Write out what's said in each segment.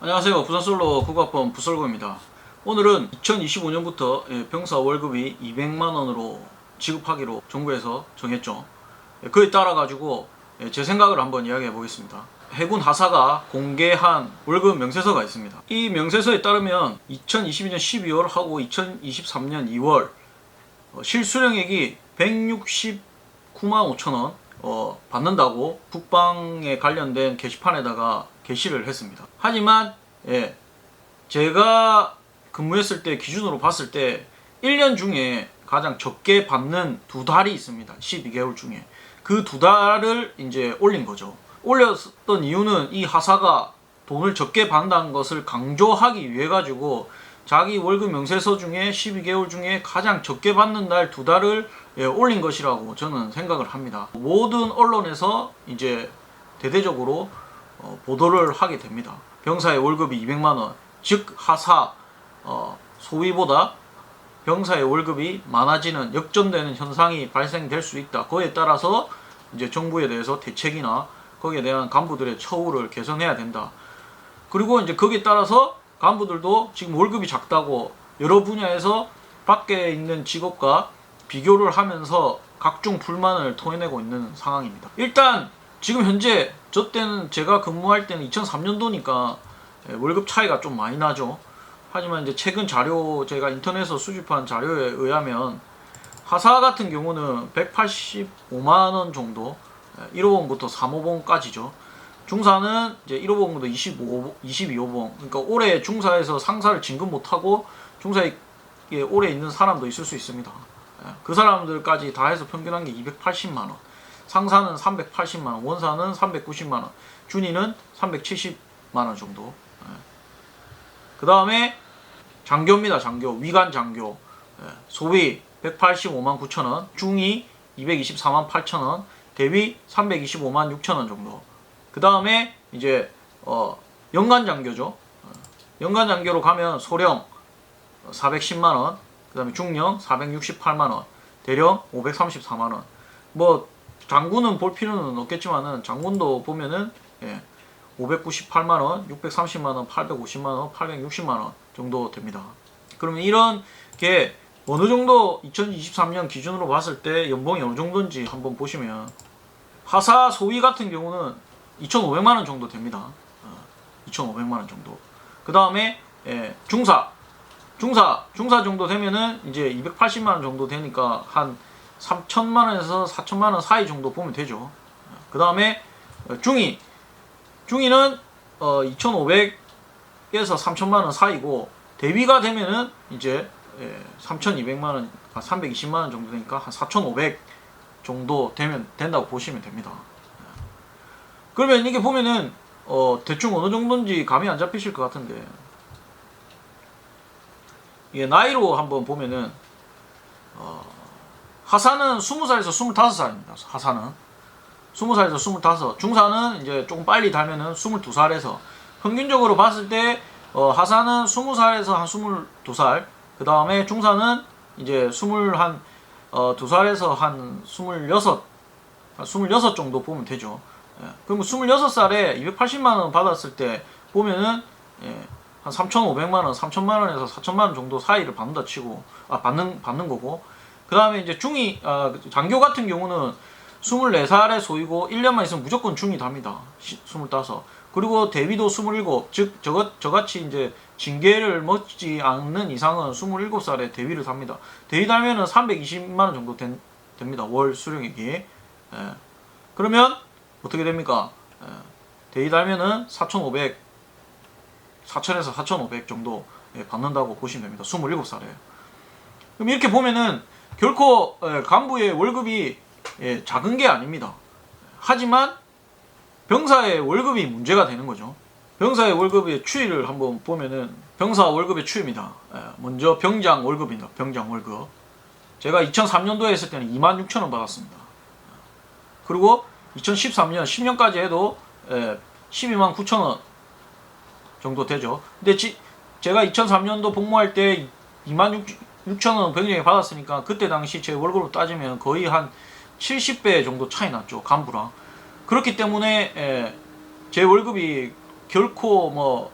안녕하세요. 부산솔로 국악본 부설구입니다. 오늘은 2025년부터 병사 월급이 200만원으로 지급하기로 정부에서 정했죠. 그에 따라 가지고 제 생각을 한번 이야기해 보겠습니다. 해군 하사가 공개한 월급 명세서가 있습니다. 이 명세서에 따르면 2022년 12월 하고 2023년 2월 실수령액이 169만 5천원 받는다고 국방에 관련된 게시판에다가 게시를 했습니다. 하지만 제가 근무했을 때 기준으로 봤을 때 1년 중에 가장 적게 받는 두 달이 있습니다. 12개월 중에 그 두 달을 이제 올린 거죠. 올렸던 이유는 이 하사가 돈을 적게 받는다는 것을 강조하기 위해 가지고 자기 월급 명세서 중에 12개월 중에 가장 적게 받는 날 두 달을 올린 것이라고 저는 생각을 합니다. 모든 언론에서 이제 대대적으로 보도를 하게 됩니다. 병사의 월급이 200만원, 즉 하사 소위보다 병사의 월급이 많아지는 역전되는 현상이 발생될 수 있다. 그에 따라서 이제 정부에 대해서 대책이나 거기에 대한 간부들의 처우를 개선해야 된다. 그리고 이제 거기에 따라서 간부들도 지금 월급이 작다고 여러 분야에서 밖에 있는 직업과 비교를 하면서 각종 불만을 토해내고 있는 상황입니다. 일단 지금 현재 저 때는 제가 근무할 때는 2003년도니까 월급 차이가 좀 많이 나죠. 하지만 이제 최근 자료 제가 인터넷에서 수집한 자료에 의하면 하사 같은 경우는 185만원 정도 1호봉부터 3호봉까지죠. 중사는 이제 1호봉부터 22호봉. 그러니까 올해 중사에서 상사를 진급 못하고 중사에 오래 있는 사람도 있을 수 있습니다. 그 사람들까지 다 해서 평균한 게 280만원. 상사는 380만원, 원사는 390만원, 준이는 370만원 정도. 그 다음에 장교입니다. 장교. 위관 장교. 소위 185만 9천원, 중위 224만 8천원, 대위 325만 6천원 정도. 그 다음에 이제 연간 장교죠. 연간 장교로 가면 소령 410만원, 그 다음에 중령 468만원, 대령 534만원. 뭐 장군은 볼 필요는 없겠지만은 장군도 보면은 598만원, 630만원, 850만원, 860만원 정도 됩니다. 그러면 이런 게 어느 정도 2023년 기준으로 봤을 때 연봉이 어느 정도인지 한번 보시면 하사 소위 같은 경우는 2,500만원 정도 됩니다. 2,500만원 정도. 그 다음에 중사 정도 되면은 이제 280만원 정도 되니까 한 3천만원에서 4천만원 사이 정도 보면 되죠. 그 다음에 중위는 2,500에서 3천만원 사이고, 대위가 되면은 이제 3,200만원, 320만원 정도 되니까 한 4,500 정도 된다고 보시면 됩니다. 그러면 이게 보면은 대충 어느 정도인지 감이 안 잡히실 것 같은데, 이게 나이로 한번 보면은 하사는 20살에서 25살입니다. 하사는 20살에서 25, 중사는 이제 조금 빨리 달면은 22살에서, 평균적으로 봤을 때 하사는 20살에서 한 22살, 그 다음에 중사는 이제 22살에서 한 26 정도 보면 되죠. 그럼 26살에 280만원 받았을 때 보면은 한 3,500만원, 3,000만원에서 4,000만원 정도 사이를 받는다 치고, 받는 거고, 그 다음에 이제 장교 같은 경우는 24살에 소위고 1년만 있으면 무조건 중위 답니다. 25. 그리고 대위도 27. 즉 저같이 이제 징계를 먹지 않는 이상은 27살에 대위를 답니다. 대위 달면은 320만원 정도 됩니다. 월 수령액이. 그러면 어떻게 됩니까? 대위 달면은 4,500, 4,000에서 4,500 정도 받는다고 보시면 됩니다. 27살에. 그럼 이렇게 보면은 결코 간부의 월급이 작은 게 아닙니다. 하지만 병사의 월급이 문제가 되는 거죠. 병사의 월급의 추이를 한번 보면은 병사 월급의 추이입니다. 먼저 병장 월급입니다. 병장 월급. 제가 2003년도에 했을 때는 26,000원 받았습니다. 그리고 2013년 10년까지 해도 12만 9천원 정도 되죠. 근데 제가 2003년도 복무할 때 26,000원 병장에 받았으니까 그때 당시 제 월급으로 따지면 거의 한 70배 정도 차이 났죠. 간부랑. 그렇기 때문에 제 월급이 결코 뭐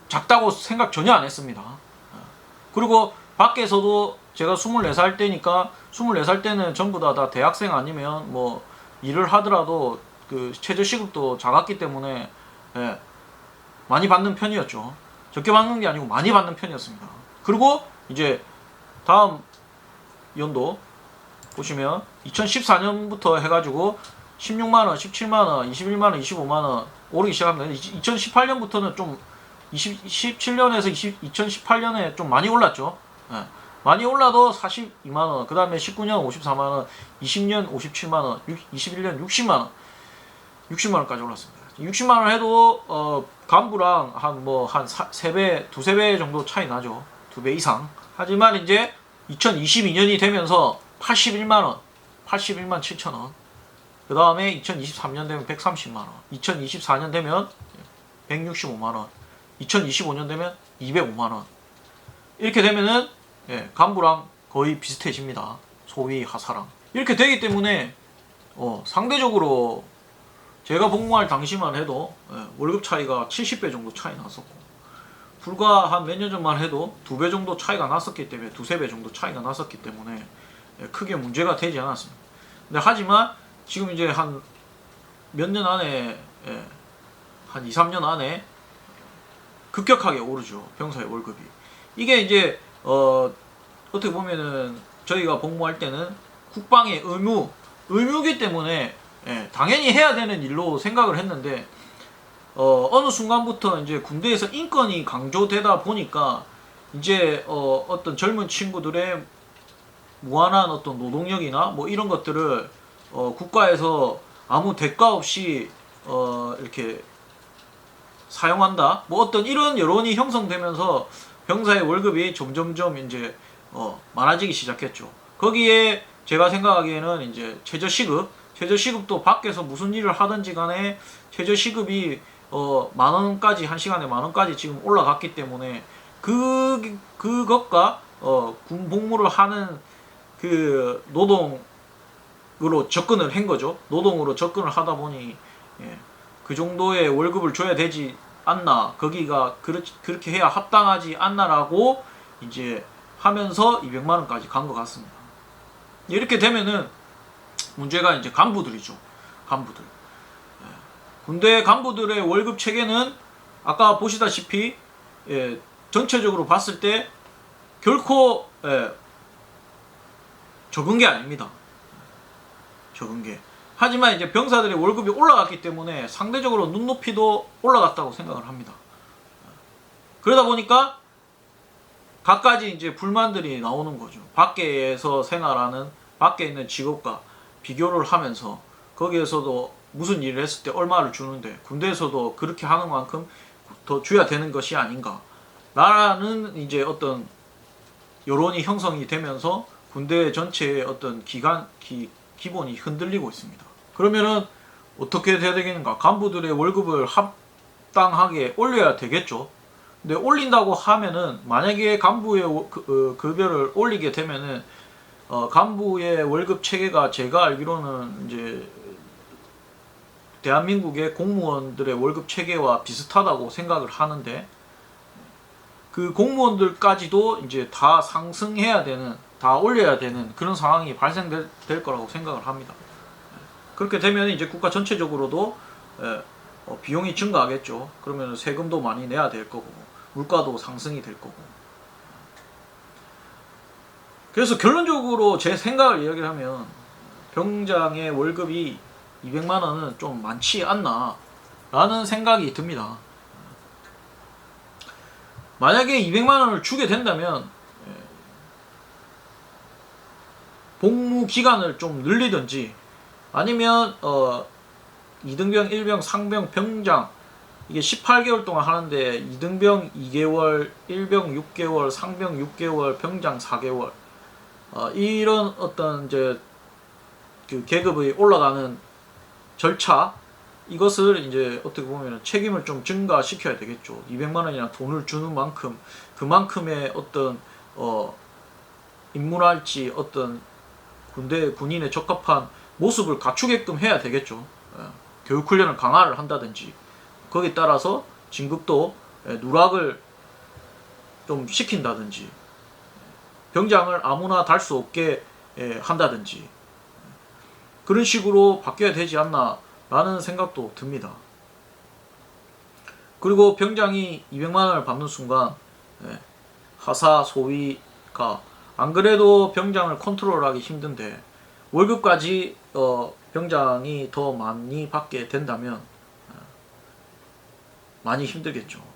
작다고 생각 전혀 안 했습니다. 그리고 밖에서도 제가 24살 때니까 24살 때는 전부 다 대학생 아니면 뭐 일을 하더라도 그 최저시급도 작았기 때문에 예, 많이 받는 편이었죠. 적게 받는 게 아니고 많이 받는 편이었습니다. 그리고 이제 다음 연도 보시면 2014년부터 해가지고 16만원, 17만원, 21만원, 25만원 오르기 시작합니다. 2018년부터는 좀 17년에서 2018년에 좀 많이 올랐죠. 예. 많이 올라도 42만원, 그 다음에 19년 54만원, 20년 57만원, 21년 60만원, 60만원까지 올랐습니다. 60만원 해도 간부랑 한 3배, 두세 배 정도 차이 나죠. 2배 이상. 하지만 이제 2022년이 되면서 81만원, 81만 7천원. 그 다음에 2023년 되면 130만원, 2024년 되면 165만원, 2025년 되면 205만원. 이렇게 되면은 간부랑 거의 비슷해집니다. 소위 하사랑. 이렇게 되기 때문에 상대적으로 제가 복무할 당시만 해도 월급 차이가 70배 정도 차이 났었고, 불과 한 몇 년 전만 해도 2배 정도 차이가 났었기 때문에, 두세 배 정도 차이가 났었기 때문에 크게 문제가 되지 않았습니다. 근데 하지만 지금 이제 한 몇 년 안에, 한 2, 3년 안에 급격하게 오르죠. 병사의 월급이. 이게 이제 어떻게 보면은 저희가 복무할 때는 국방의 의무이기 때문에 당연히 해야 되는 일로 생각을 했는데, 어느 순간부터 이제 군대에서 인권이 강조되다 보니까 이제 어떤 젊은 친구들의 무한한 어떤 노동력이나 뭐 이런 것들을 국가에서 아무 대가 없이 이렇게 사용한다, 뭐 어떤 이런 여론이 형성되면서 병사의 월급이 점점점 이제 많아지기 시작했죠. 거기에 제가 생각하기에는 이제 최저시급도 밖에서 무슨 일을 하든지 간에 최저시급이 만원까지, 한 시간에 만원까지 지금 올라갔기 때문에 그것과 군 복무를 하는 그 노동으로 접근을 한 거죠. 노동으로 접근을 하다 보니 그 정도의 월급을 줘야 되지 않나, 거기가 그렇게 해야 합당하지 않나라고 이제 하면서 200만원까지 간 것 같습니다. 이렇게 되면은 문제가 이제 간부들이죠. 간부들. 군대 간부들의 월급 체계는 아까 보시다시피 전체적으로 봤을 때 결코 적은 게 아닙니다. 적은 게. 하지만 이제 병사들의 월급이 올라갔기 때문에 상대적으로 눈높이도 올라갔다고 생각을 합니다. 그러다 보니까 갖가지 이제 불만들이 나오는 거죠. 밖에서 생활하는, 밖에 있는 직업과 비교를 하면서 거기에서도 무슨 일을 했을 때 얼마를 주는데 군대에서도 그렇게 하는 만큼 더 줘야 되는 것이 아닌가 라는 이제 어떤 여론이 형성이 되면서 군대 전체의 어떤 기본이 흔들리고 있습니다. 그러면은 어떻게 돼야 되겠는가? 간부들의 월급을 합당하게 올려야 되겠죠. 근데 올린다고 하면은, 만약에 간부의 급여를 올리게 되면은 간부의 월급 체계가 제가 알기로는 이제 대한민국의 공무원들의 월급 체계와 비슷하다고 생각을 하는데, 그 공무원들까지도 이제 다 상승해야 되는, 다 올려야 되는 그런 상황이 발생될 거라고 생각을 합니다. 그렇게 되면 이제 국가 전체적으로도 비용이 증가하겠죠. 그러면 세금도 많이 내야 될 거고, 물가도 상승이 될 거고. 그래서 결론적으로 제 생각을 이야기를 하면 병장의 월급이 200만원은 좀 많지 않나 라는 생각이 듭니다. 만약에 200만원을 주게 된다면 복무 기간을 좀 늘리든지, 아니면 2등병, 1병, 상병, 병장, 이게 18개월 동안 하는데 2등병 2개월, 1병 6개월, 상병 6개월, 병장 4개월, 이런 어떤 이제 그 계급이 올라가는 절차, 이것을 이제 어떻게 보면 책임을 좀 증가시켜야 되겠죠. 200만원이나 돈을 주는 만큼 그만큼의 어떤 인물할지 어떤 군인에 적합한 모습을 갖추게끔 해야 되겠죠. 교육훈련을 강화를 한다든지, 거기에 따라서 진급도 누락을 좀 시킨다든지 병장을 아무나 달 수 없게 한다든지 그런 식으로 바뀌어야 되지 않나 라는 생각도 듭니다. 그리고 병장이 200만 원을 받는 순간 하사 소위가 안 그래도 병장을 컨트롤하기 힘든데 월급까지 병장이 더 많이 받게 된다면 많이 힘들겠죠.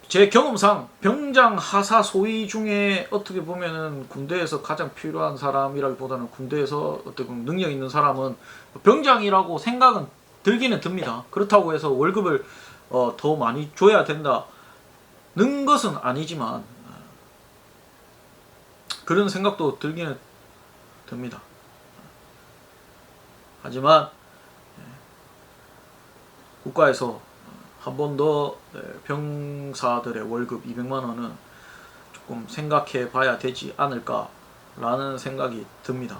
제 경험상 병장 하사 소위 중에 어떻게 보면은 군대에서 가장 필요한 사람이라기보다는 군대에서 어떤 능력 있는 사람은 병장이라고 생각은 들기는 듭니다. 그렇다고 해서 월급을 더 많이 줘야 된다는 것은 아니지만 그런 생각도 들기는 듭니다. 하지만 국가에서 한 번 더 병사들의 월급 200만 원은 조금 생각해 봐야 되지 않을까 라는 생각이 듭니다.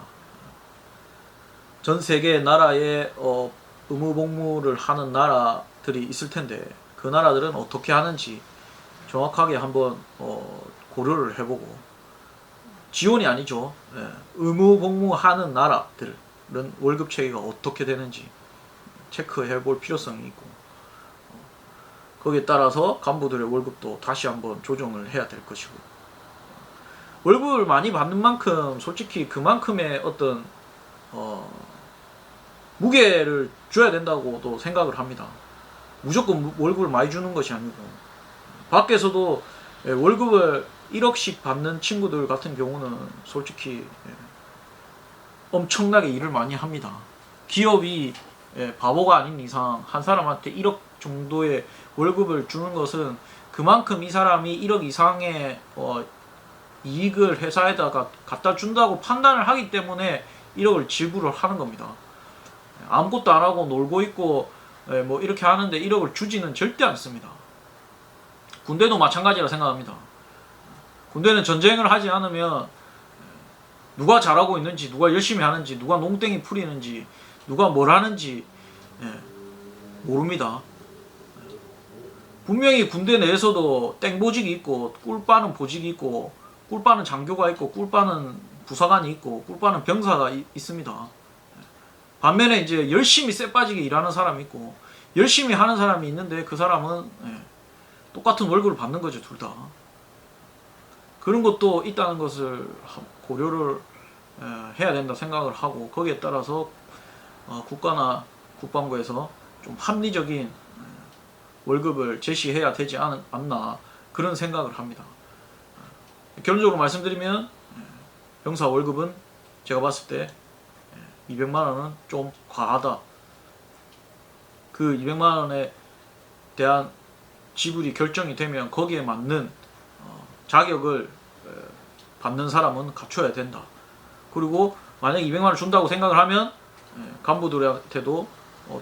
전 세계 나라에 의무복무를 하는 나라들이 있을 텐데 그 나라들은 어떻게 하는지 정확하게 한번 고려를 해보고 지원이 아니죠. 의무복무하는 나라들은 월급 체계가 어떻게 되는지 체크해 볼 필요성이 있고 거기에 따라서 간부들의 월급도 다시 한번 조정을 해야 될 것이고 월급을 많이 받는 만큼 솔직히 그만큼의 어떤 무게를 줘야 된다고도 생각을 합니다. 무조건 월급을 많이 주는 것이 아니고 밖에서도 월급을 1억씩 받는 친구들 같은 경우는 솔직히 엄청나게 일을 많이 합니다. 기업이 바보가 아닌 이상 한 사람한테 1억 정도의 월급을 주는 것은 그만큼 이 사람이 1억 이상의 이익을 회사에다가 갖다 준다고 판단을 하기 때문에 1억을 지불을 하는 겁니다. 아무것도 안 하고 놀고 있고 뭐 이렇게 하는데 1억을 주지는 절대 않습니다. 군대도 마찬가지라 생각합니다. 군대는 전쟁을 하지 않으면 누가 잘하고 있는지, 누가 열심히 하는지, 누가 농땡이 풀이는지, 누가 뭘 하는지 모릅니다. 분명히 군대 내에서도 땡보직이 있고 꿀빠는 보직이 있고 꿀빠는 장교가 있고 꿀빠는 부사관이 있고 꿀빠는 병사가 있습니다. 반면에 이제 열심히 쎄빠지게 일하는 사람이 있고 열심히 하는 사람이 있는데 그 사람은 똑같은 월급을 받는 거죠, 둘 다. 그런 것도 있다는 것을 고려를 해야 된다 생각을 하고 거기에 따라서 국가나 국방부에서 좀 합리적인 월급을 제시해야 되지 않나 그런 생각을 합니다. 결론적으로 말씀드리면 병사 월급은 제가 봤을 때 200만 원은 좀 과하다. 그 200만 원에 대한 지불이 결정이 되면 거기에 맞는 자격을 받는 사람은 갖춰야 된다. 그리고 만약에 200만 원 준다고 생각을 하면 간부들한테도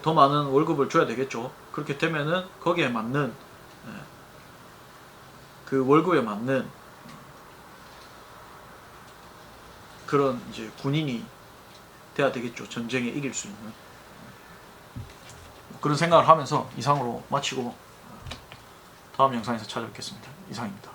더 많은 월급을 줘야 되겠죠. 그렇게 되면은 거기에 맞는 그 월급에 맞는 그런 이제 군인이 돼야 되겠죠. 전쟁에 이길 수 있는 그런 생각을 하면서 이상으로 마치고 다음 영상에서 찾아뵙겠습니다. 이상입니다.